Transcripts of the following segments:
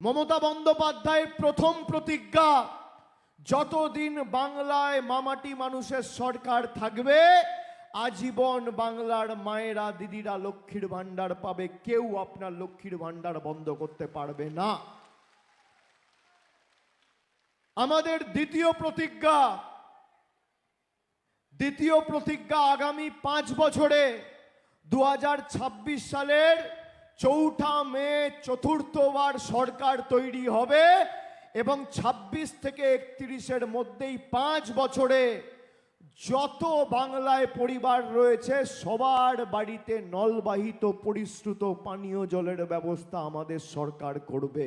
মমতা বন্দ্যোপাধ্যায়ের প্রথম প্রতিজ্ঞা, যতদিন বাংলায় মামাটি মানুষের সরকার থাকবে আজীবন বাংলার মায়েরা দিদিরা লক্ষ্মীর ভান্ডার পাবে, কেউ আপনার লক্ষ্মীর ভান্ডার বন্ধ করতে পারবে না। আমাদের দ্বিতীয় প্রতিজ্ঞা আগামী 5 বছরে 2026 সালের 4 মে চতুর্থবার সরকার তৈরি হবে এবং 26 থেকে 31-এর মধ্যেই 5 বছরে যত বাংলায় পরিবার রয়েছে সবার বাড়িতে নলবাহিত পরিশ্রুত পানীয় জলের ব্যবস্থা আমাদের সরকার করবে।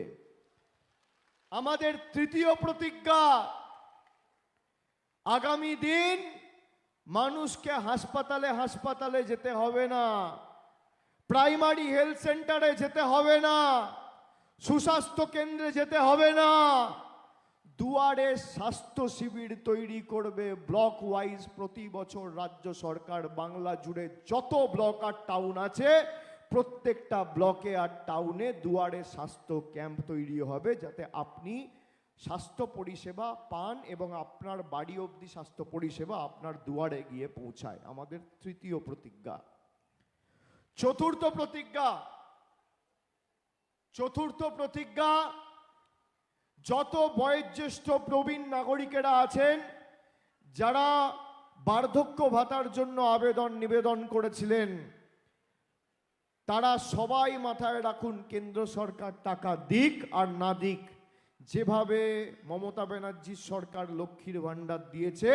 আমাদের তৃতীয় প্রতিজ্ঞা, আগামী দিন মানুষকে হাসপাতালে যেতে হবে না, প্রাইমারি হেলথ সেন্টারে যেতে হবে না, সুস্বাস্থ্য কেন্দ্রে যেতে হবে না, দুয়ারে স্বাস্থ্য শিবির তৈরি করবে ব্লক ওয়াইজ। প্রতি বছর রাজ্য সরকার বাংলা জুড়ে যত ব্লক আর টাউন আছে প্রত্যেকটা ব্লকে আর টাউনে দুয়ারে স্বাস্থ্য ক্যাম্প তৈরি হবে, যাতে আপনি স্বাস্থ্য পরিষেবা পান এবং আপনার বাড়ি অবধি স্বাস্থ্য পরিষেবা আপনার দুয়ারে গিয়ে পৌঁছায়। আমাদের তৃতীয় প্রতিজ্ঞা। চতুর্থ প্রতিজ্ঞা, যত বয়োজ্যেষ্ঠ প্রবীণ নাগরিকেরা আছেন যারা বার্ধক্য ভাতার জন্য নিবেদন করেছিলেন, তারা সবাই মাথায় রাখুন, কেন্দ্র সরকার টাকা দিক আর না দিক, যেভাবে মমতা ব্যানার্জির সরকার লক্ষ্মীর ভান্ডার দিয়েছে,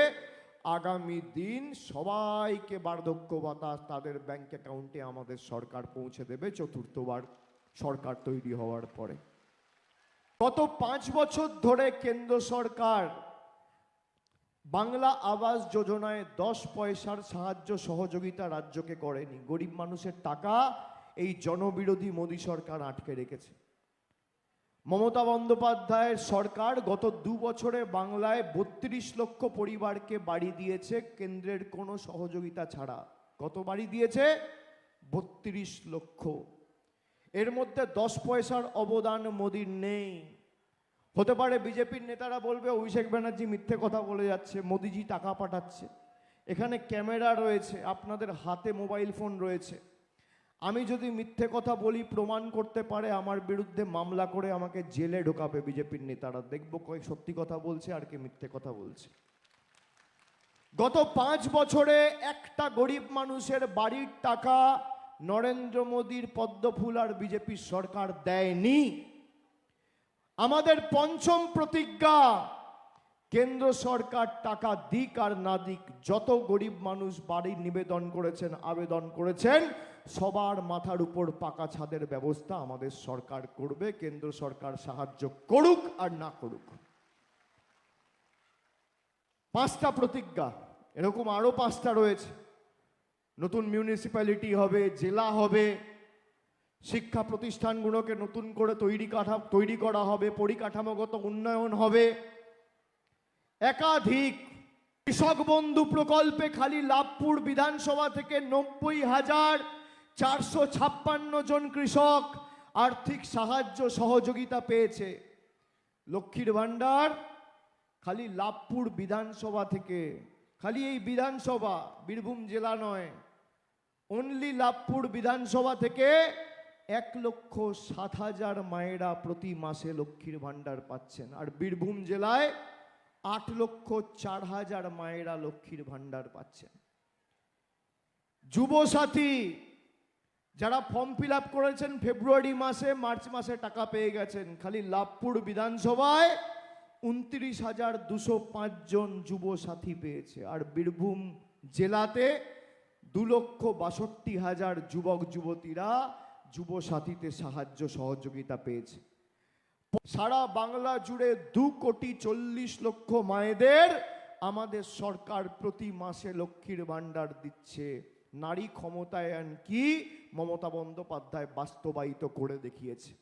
আগামী দিন সবাইকে বার্ধক্য ভাতা তাদের ব্যাংক অ্যাকাউন্টে আমাদের সরকার পৌঁছে দেবে চতুর্থবার সরকার তৈরি হওয়ার পরে। গত 5 বছর ধরে কেন্দ্র সরকার বাংলা আবাস যোজনায় 10 পয়সার সাহায্য সহযোগিতা রাজ্যকে করেনি। গরিব মানুষের টাকা এই জনবিরোধী মোদী সরকার আটকে রেখেছে। মমতা বন্দ্যোপাধ্যায়ের সরকার গত 2 বছরে বাংলায় 32 লক্ষ পরিবারকে বাড়ি দিয়েছে কেন্দ্রের কোনো সহযোগিতা ছাড়া। কত বাড়ি দিয়েছে? 32 লক্ষ। এর মধ্যে 10 পয়সার অবদান মোদির নেই। হতে পারে বিজেপির নেতারা বলবে অভিষেক ব্যানার্জি মিথ্যে কথা বলে যাচ্ছে, মোদিজি টাকা পাঠাচ্ছে। এখানে ক্যামেরা রয়েছে, আপনাদের হাতে মোবাইল ফোন রয়েছে। আমি যদি মিথ্যে কথা বলি প্রমাণ করতে পারে আমার বিরুদ্ধে মামলা করে আমাকে জেলে ঢোকাবে বিজেপির নেতারা। দেখবো কয়েক সত্যি কথা বলছে আর কে মিথ্যে কথা বলছে। গত 5 বছরে একটা গরিব মানুষের বাড়ির টাকা নরেন্দ্র মোদীর পদ্মফুল আর বিজেপির সরকার দেয়নি। আমাদের পঞ্চম প্রতিজ্ঞা, কেন্দ্র সরকার টাকা দিক আর না দিক, যত গরিব মানুষ বাড়ির আবেদন করেছেন সবার মাথার উপর পাকা ছাদের ব্যবস্থা আমাদের সরকার করবে, কেন্দ্র সরকার সাহায্য করুক আর না করুক। 5টা প্রতিজ্ঞা, এরকম আরো 5টা রয়েছে। নতুন মিউনিসিপ্যালিটি হবে, জেলা হবে, শিক্ষা প্রতিষ্ঠানগুলোকে নতুন করে তৈরি করা হবে, পরিকাঠামোগত উন্নয়ন হবে। একাধিক কৃষক বন্ধু প্রকল্পে খালি লাভপুর বিধানসভা থেকে 90,456 জন কৃষক আর্থিক সাহায্য সহযোগিতা পেয়েছে। লক্ষ্মীর ভান্ডার খালি লাভপুর বিধানসভা থেকে, খালি এই বিধানসভা, বীরভূম জেলা নয়, অনলি লাভপুর বিধানসভা থেকে 1,07,000 মায়েরা প্রতি মাসে লক্ষ্মীর ভান্ডার পাচ্ছেন। আর বীরভূম জেলায় 8,04,000 মায়েরা লক্ষ্মীর ভান্ডার পাচ্ছেন। যুবসাথী যারা ফর্ম ফিল আপ করেছেন ফেব্রুয়ারি মাসে, মার্চ মাসে টাকা পেয়ে গেছেন। খালি লাভপুর বিধানসভায় 29,205 জন যুবসাথী পেয়েছে। আর বীরভূম জেলাতে 2,62,000 যুবক যুবতীরা যুবসাথীতে সাহায্য সহযোগিতা পেয়েছে। সারা বাংলা জুড়ে 2,40,00,000 মায়েদের আমাদের সরকার প্রতি মাসে লক্ষ্মীর ভান্ডার দিচ্ছে। নারী ক্ষমতায়ন কি মমতা বন্দ্যোপাধ্যায় বাস্তবায়িত করে দেখিয়েছে।